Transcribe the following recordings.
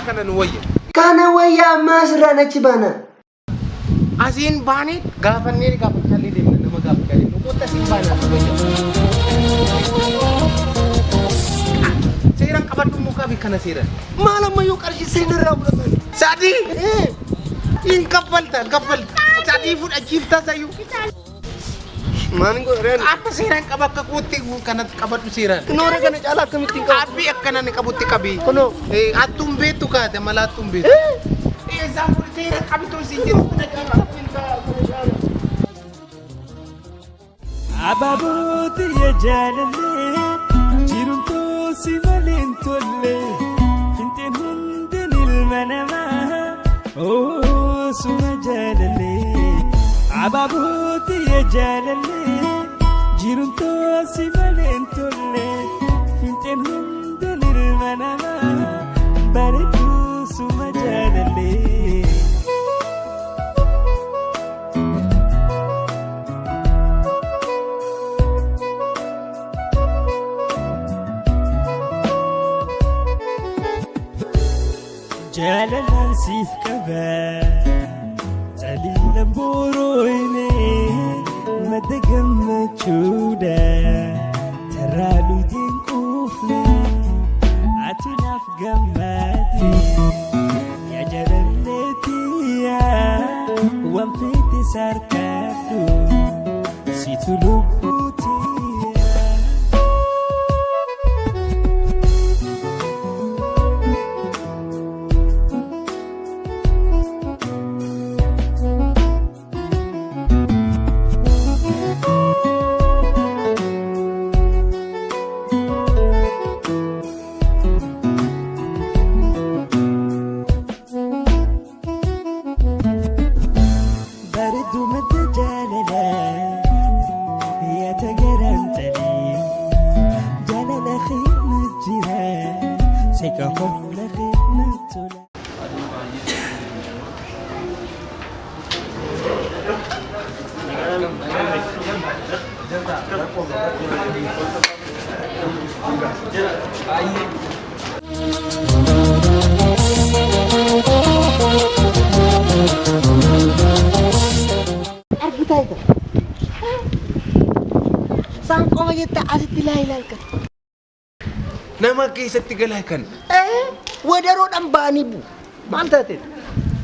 kana nu wayya. Kana wayya masra na cibana. Asin bani gaafannee gaafachallee deemna nama gaafachallee nu qotta asin bana wayya. Seeraan qabadhu mukaa bikkana seeraan. Maalamma yoo qarshii seenirraa fudhatan. Sadi. In kaffalta. Sadi fudhachiifta sayyuu. Maani godhan akka seeraan qaba akka kuutti kanatti qabadhu seeraan. Noora kana caalaa akkamittiin qabu? Abbi akkana ni qabutti qabi. Kuno. Attuun beektu kaate mala attuun beektu. Sampul seeraan qabitoo siin jiru. Ababooti ya jaalallee jirumtoo si maleen tollee finteen hundeen ilma namaa suma jaalallee. Ababooti ya jaalallee jirumtoo si maleen tollee finteen hundeen ilma namaa bareedduu suma jaalallee. Jalalan siif qaba jalilan boroine madda gammachuudha taraaluutiin quufne ati naaf gammade yaa jalalleetiya waan fedhe sarkaadhu situ lubbuutiya. Sangko aja asit dilai-lai kan. Nama keessatti galaa kan. Wadaroodhaan ba'anii bu. Maal taate?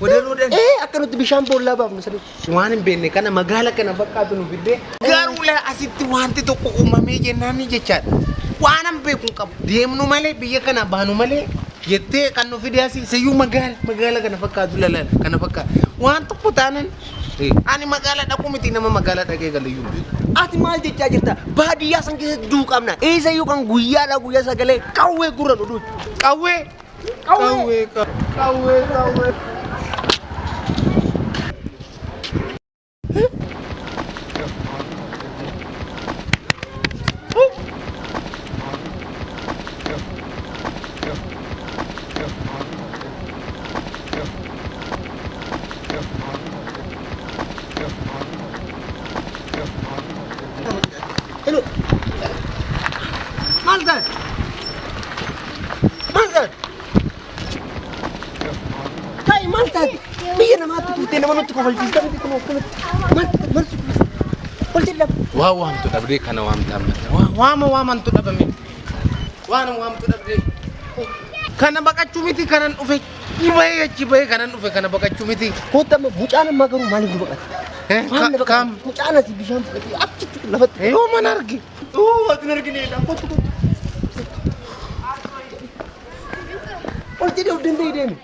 Wadaroodhaan. Akkanatti bishaan boollaa baafnu sadi. Waan hin beekne kana magaala kana fakkaatu nu fiddee garuu asitti wanti tokko uumamee jennaan ni jechaadha. Waan hin beeku hin qabu. Deemnu malee biyya kana baanu malee jettee kan nu fidee asii sayyuu magaala kana fakkaatu lalaan kana fakkaatu. Waan tokko taanan ani magaala dhaqu miti nama magaala dhaqee galayyuu. Ati maal jechaa jirta? Baadiyyaa san keessatti duu qabna. Eessayyuu kan guyyaadhaa guyyaa sagalee qawwee gurra nu duuti. Qawwee. Hello. Maldan. Kai Maldan. Biar nama tu putih nama tu kau valcis. Kami tu Mal. Valcis dah. Wam tu dah beri kana wam tamat. Wam tu dah beri. Wam tu dah beri. Kana bakat cumiti kanan ufe. Cibai kanan ufe kana bakat cumiti. Kau tak bukan nama kamu malu bakat. Kam. Bukan sih bisa. Apa tu lepas? Oh mana lagi? Atu lagi ni. Kau tu. Oh jadi udah ni.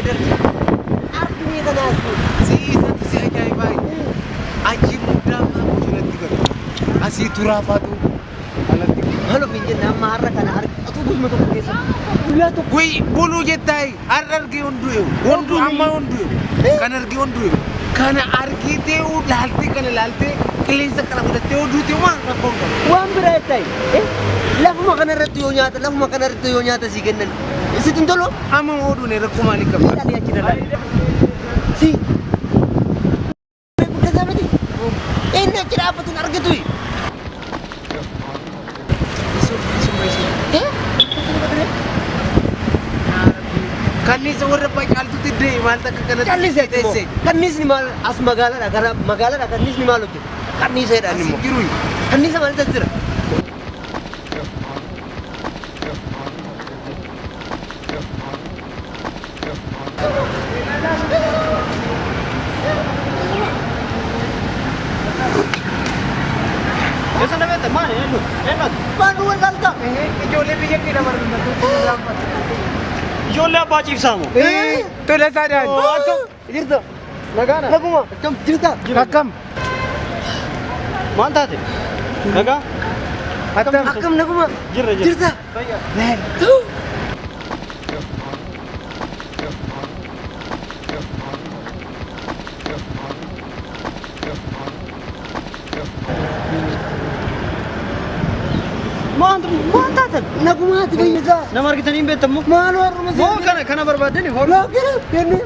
Arginu kana asii. Si ajaa'ibai. Achi muddaan fa'aa bosonatti galu. Asii turaafaatu alatti. Halo pinjeen amma har'a kana atu gusma tokko keessa. Guyyaa tokko. Gui buluu jettai har'a argee hunduu amma hunduu kan argee hunduu kana argitee laaltee kana laaltee qilleensa kana fudhattee oduuti waan rakkoon qabu. Waan biraa ta'e lafuma kanarratti yoo nyaata si kennan sitti hin tolu. Amma oduun rakkoo maalii qaba? Ilaalii achi dalaali. Si. Guddataa miti. Inni achi dhaabbatuun argitu. Kanniisa warra bacaaltutti deemu maal takka kanatti Callisee teessee. Kanniisni maal as magaalaadha gara magaalaadha kanniisni maal hojjetu? Kanniiseedhaan immoo. jiru. Kanniisa maal jira? Esa na beta, mane, Maal wallaalta? Ijoollee biyya kee dabalatu. ijoollee abbaa ciibsaamu. Tola saadaan. Jirta. Nagaadha. Naguma. Akkam jirta? Akkam. Maal taate? Nagaa? Akkam naguma. Jirra. Jirta. Maal taate? Nagumaati fayyada. Nama argitanii hin beektamu? Maal warruma Moo kana barbaadani hoo? Laakira kenne.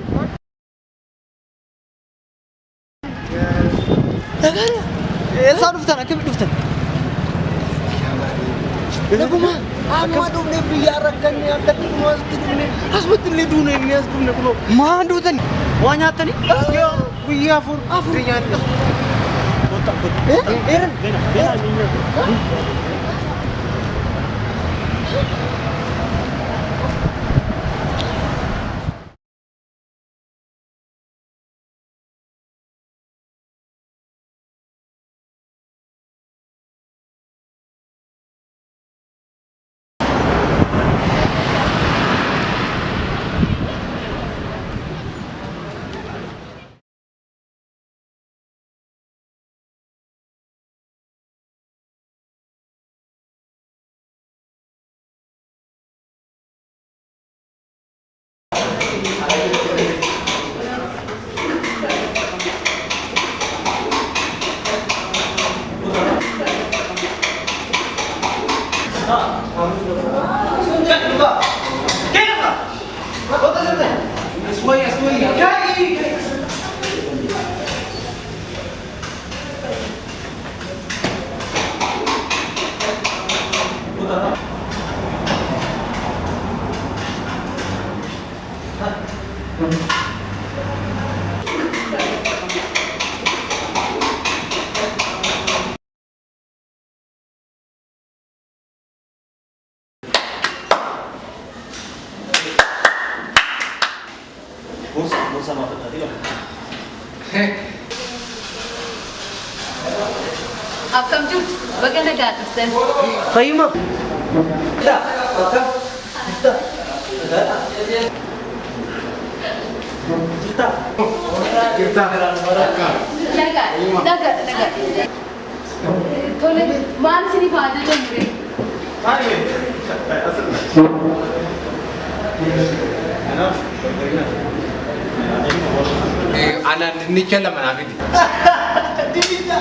Nagara. Eessaa dhuftan? Akkamitti dhuftan? Naguma. Amma dhufne biyya rakkanne akkatti dhumaasti dhufne asumatti illee duune inni as dhufne kunoo. Maan duutani? Waa nyaattani? Guyyaa afur nyaanna. Eeran. Akkam jirtu baga nagaa dhuftan. Fayyuma. Da. Akkam. Jirta. Jirta. Nagaa. Tole maal isinii faayida jennee? Ana dinnicha lama naa fidi. Dinnicha.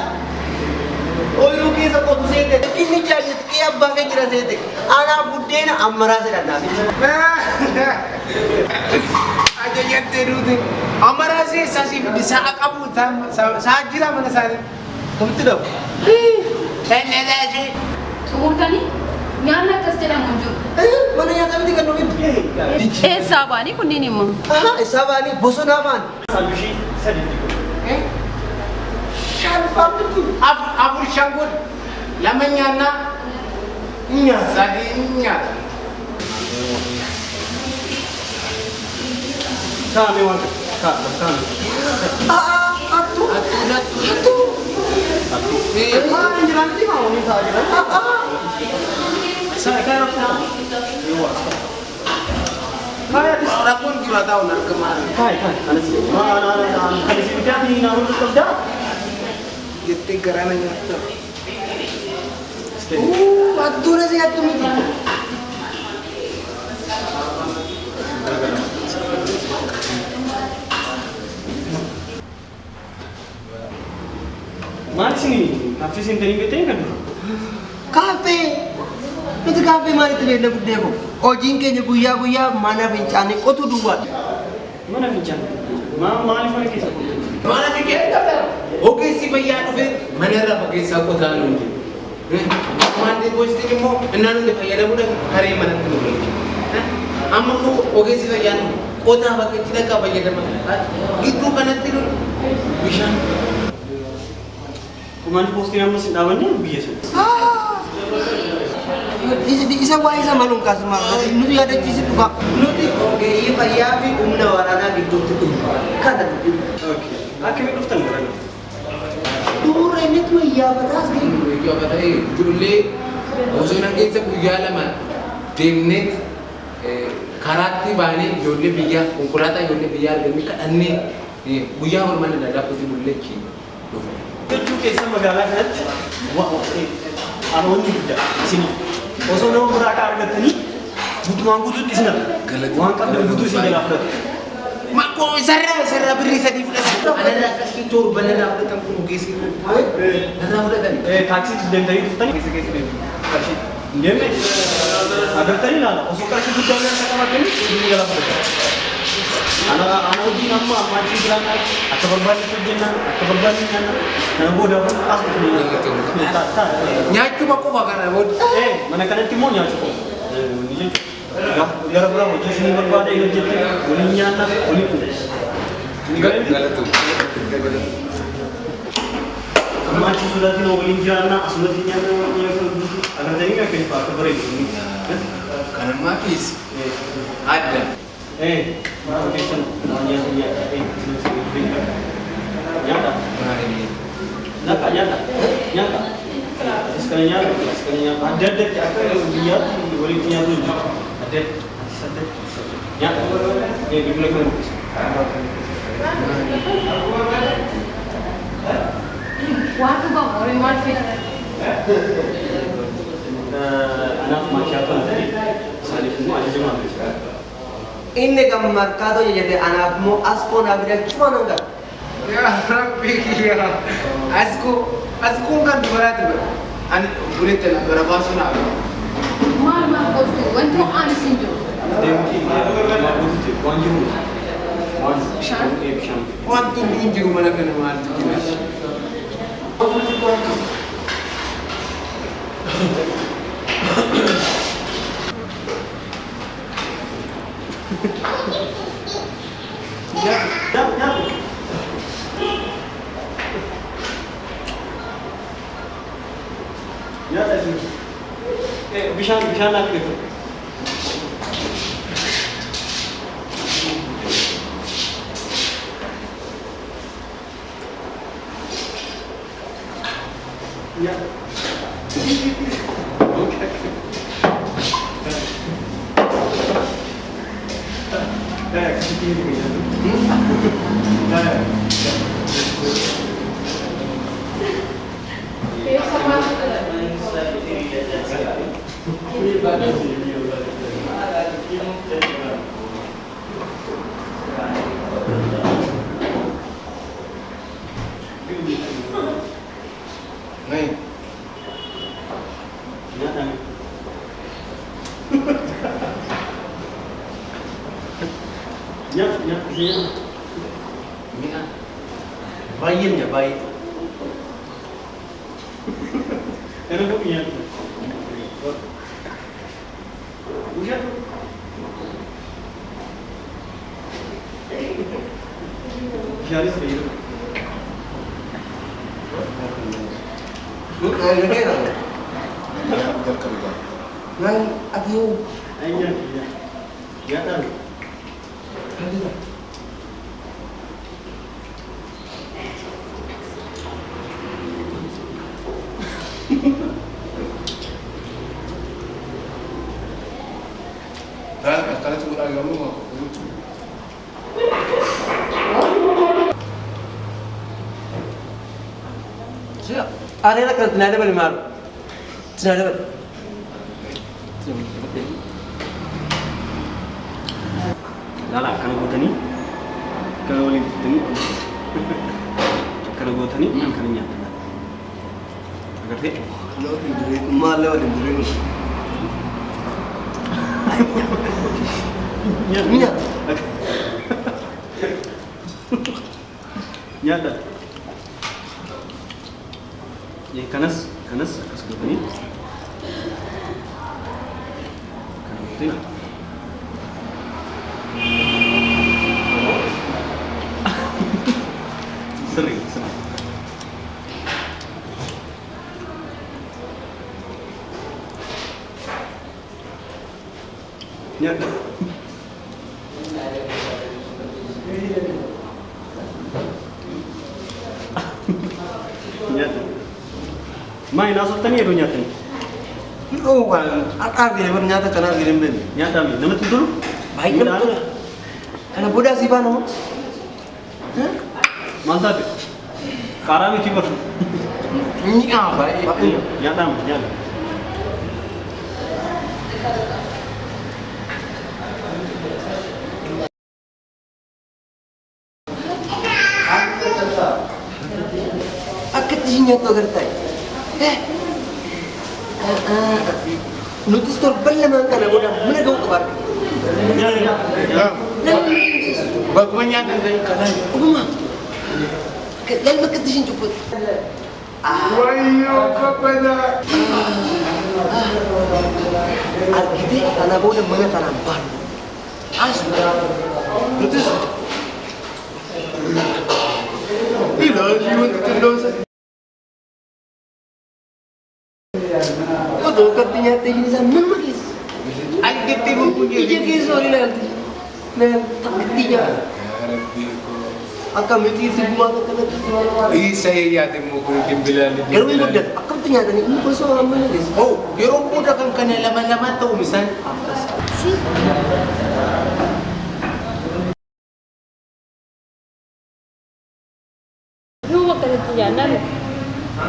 Oyiruu keessa qotu seete. Dinnicha jettee abbaa kan jira seete. Anaa buddeena ammaraa sedhannaa fidi. Ajajattee duuti. Amaraa seessaa si fidi sa'a qabu sa'a jira mana isaanii. Kamitti dhabu? Sannadaasi. Xumurtanii nyaanni akkas jedhamu hin jiru. Mana nyaataa miti kan nuuf hidhu. Eessaa baanii kunniin immoo? Isaa baanii bosonaa baani. Salbishii sadii. Afur shan kun lama nyaannaa sadii nyaata. Kaame waan kaame. Attu. Maan hin jiraanti maa waliin taa'aa jiran? Sana kan Rakkoon jira taa'u narkamaa. Kai. Anas. Kan isi bitaa ni namun kerja. Jettee garaana nyaata. Adduna si attu miti. Maal sini? Kafe sini tadi betul kan? Kafe. Nuti kafe maalitti beekna guddee ko. Hojiin keenya guyyaa mana fincaanii qotu duwwaadha. Mana fincan? Maaliif mana keessa? Mana keessa ogeessi fayyaa dhufee manarra fageessaa qotaa nuun jiru. Maanti gosti immoo innaan hundi fayyadamuudhaan haree manatti nu geejjiba. Amma immoo ogeessi fayyaa qotaa bakka itti dhaqaa fayyadaman. Gidduu kanatti bishaan. Kumaanti postiin ammas hin dhaabanne biyya sana. Isa waa isa maluun kaasuma nuti yaadachiisi dhufa. Nuti ogeeyyii fayyaa fi humna waraanaa gidduutti dhufa. Kana Akkamitti dhuftan garaan? Duura inni tuma iyyaafataa as Ijoollee osoo nan keessa guyyaa lama deemnee karaatti baanee ijoollee biyyaa konkolaataa ijoollee biyyaa argannee kadhannee guyyaa hormaan adda addaa kutti bullee dhufu. Jechuu keessa magaalaa kanatti aroonni guddaa isin osoo nama biraa akka argattanii guutumaan guutuutti isin waan qabdan guutuu isin jalaa fudhatu. Makko sarara birrii sadii fudhatan. Anarraa akkasii torba narraa fudhatan kun ogeessi narraa fudhatan. Taaksiitti deemtanii dhuftanii keessa deemu. Qarshii hin deemne agartanii ilaala osoo qarshii guddaa akka qabaatanii isin jalaa fudhatu. Ana hojiin amma achi biraan akka barbaadne hojjennaan akka barbaadne nyaanna kana booda as Nyaachuma qofa kana booda. mana kanatti immoo nyaachuu qofa. Gara biraa hojii isin barbaade hojjette waliin nyaanna waliin dhufu. Galatu. Amma achi sodaatiin waliin jiraanna asumatti nyaanna agartanii akka hin akka bareedu. Kanammaafis adda. Foundation nyata. Sekalinya ada dia boleh punya dulu. Ada nyata. Boleh Waktu bang, orang mau fit. Anak macam apa tadi? Saya semua ada cuma. inni gam markaatoo jedhee anaaf immoo askoo naaf hidhachuu waan hangafu. Yaa Rabbi yaa askuu kan dubaraati bira ani buletti na bira baasuu naa bira. Maal gochuu wanti ani siin jiru. Wanti hin jiru mana kana maaltu jira. Bishaan aku itu. Ya. Oke. Kasih kiri ke sana. Bayin ya bayi. Era do minha. Uja. Jari sendiri. Negara. Nang adiu. Iya. Ya tahu. Kalau itu agama Areera kan tinada bali maru. Tinada bali. Lala kana gootanii kana waliin fitanii kana gootanii kana nyaatan. Agartee? Maal waliin jireenya. Nyaata. Nyaata. Ya kanas akas gootanii kana gootanii sering. Nyata. Nyata. Main asal tani itu nyata. Oh kan, akar dia bernyata karena kirim ben. Nyata mi, nama tu dulu. Baik betul. Karena budak sih pan, Mantap. Karami tiba. Ini apa? Nyata mi, nyata. Akit dinya to gertai. Nutis tol balle man kana budak, mana kau kabar? Bagumanya kan kanan. Uma. Lalu makan disini cepet. Wayo kepada. Alkite kana budak mana kana ban. Nutis. Tidak, jiwa terdosa. Oh, katanya tinggi sana magis. Alkite mo punya. Ija kisori nanti. Nah, tak ketinya. Akam itu gumana kana. Saya yakin mo kung timbilan ni. Pero budak, akam ternyata ni ini persoalan mana guys? Oh, pero budak kan kana laman-laman to umisan. Si. Rumah kan jalan.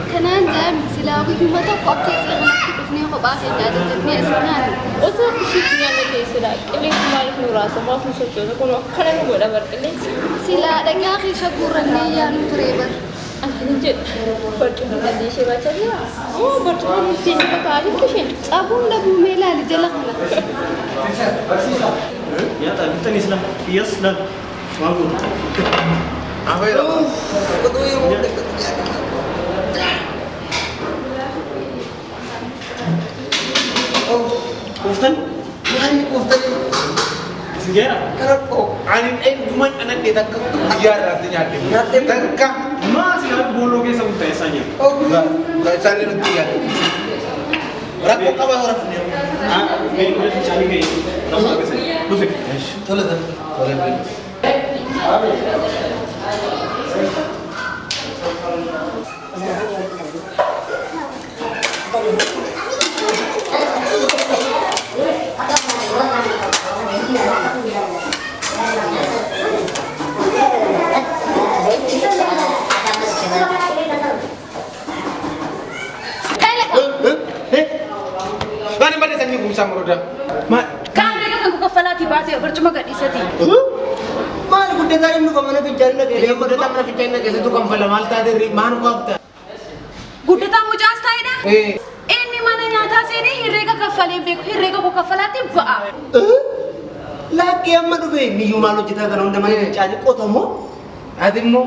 Kanaan jam sila ako yung mata ko kasi sila nakikita niya ko bakit natin niya sinan. Oto kishitinya lagi sudah. Kali kemarin nurasa mau sesuatu. Kalau kalian mau dapat kali. Sila dagaki siya kurang niya yung driver. Akhirnya jet. Bertemu tadi siapa saja? Oh bertemu di sini kali kisah. Abong na bumela ni jala kana. Nyata kita ni Islam. Yes dan bagus. Apa itu? Betul yang budak. Oh, Kuftan? ini kuftan. Segera. Kenapa? Anin cuma anak dia tak kejar artinya ada. Tengkak. Masih ada bolo ke sama pesanya. Oh, Enggak saling kejar. Berapa kawan orang punya? Ah, main boleh cari ke itu. Nama apa sih? Lufik. Tolong dah. Boleh beli. Mana tadi kumsam roda? Mak. Kan mereka kan kafalati bate bercuma gak disati. Mal budak kali nu kamana bicara lagi. Dia ko data mana fikirnya ke situ kan fala malta dari man ko afta. Gudda tamu jasta ina. Eh, Ini mana nyata sini hirega kafale beko hirega ko kafalati ba'a. Laki amma tu be ni yumalo kita kan onda mana bicara kota mo. adimmo.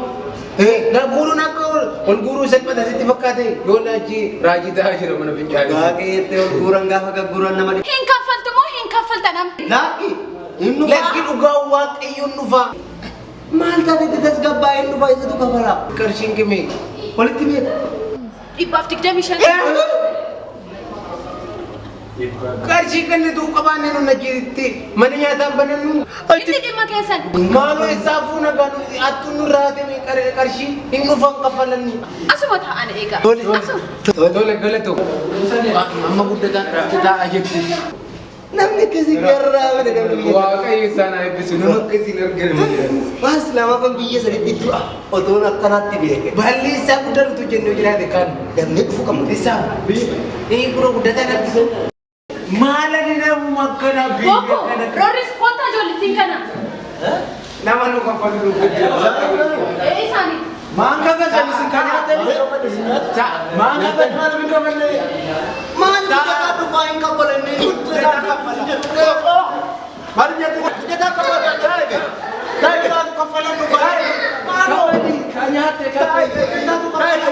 Na guru na ko, on guru set pada situ fakate. Yola ji raji dah aja mana fikirnya. Laki itu kurang gah kurang nama. Hin kafaltu mo hin kafaltanam. Laki. Inu Lakin ugawat ayun nufa. mal tadi tetes gabain nu itu tu kafala. Kersing kemi. Politik. Ibaftik demishan. Kersing kan itu kapan nu najiti. Mana nyata banan nu. Ini di makesan. Malo isafu na ganu atun rate me kersing. Inu fang kafalan ni. Asu mata ana ega. Tole gale tu. Amma gudda kita aja. namni akkasii garraa mana namni Waaqayyo isaan eebbisu nama akkasiin arginu. Mas lama kan biyya sadiitti du'a otoon akkanaatti beeke. Balli isaa guddatu jennee jiraate kan Damne dhufu qabu. isaa gurra guddatan argisu. Maalani nama akkana biyya Boko, kana Roris kota ijoollettiin kana. nama nu kaffalu Isaanii. Mangga kan saya mesti kaya tadi. Mangga kan mana minta beli? Maal kita dhufa hin kabalanne. Baru jadi kita kapal lagi. Saya kita kapalan tu baik. Mana ini? Kaya teh kata. Kita tu kapal.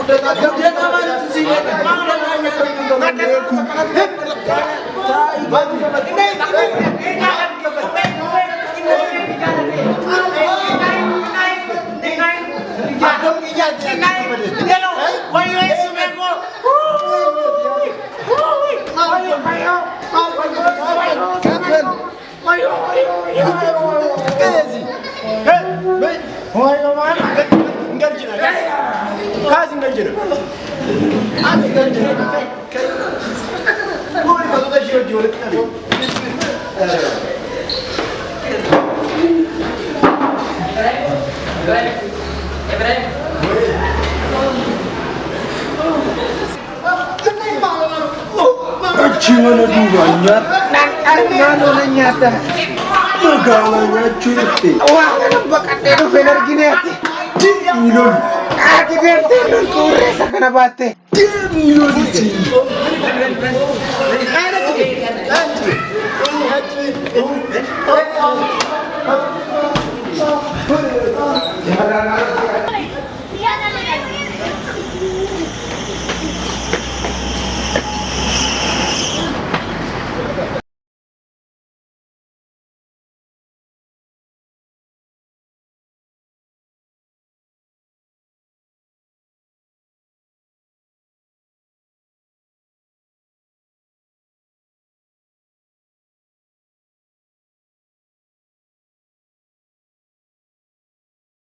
Udah tak dia kawan sini. Mana nanya tu? Nanti sekarang Cuma duanya, nano nyata, magalanya curti. Wah, kenapa katanya benar gini hati? Milon, hati berte milon kures akan abate. Milon sih. Ada tuh.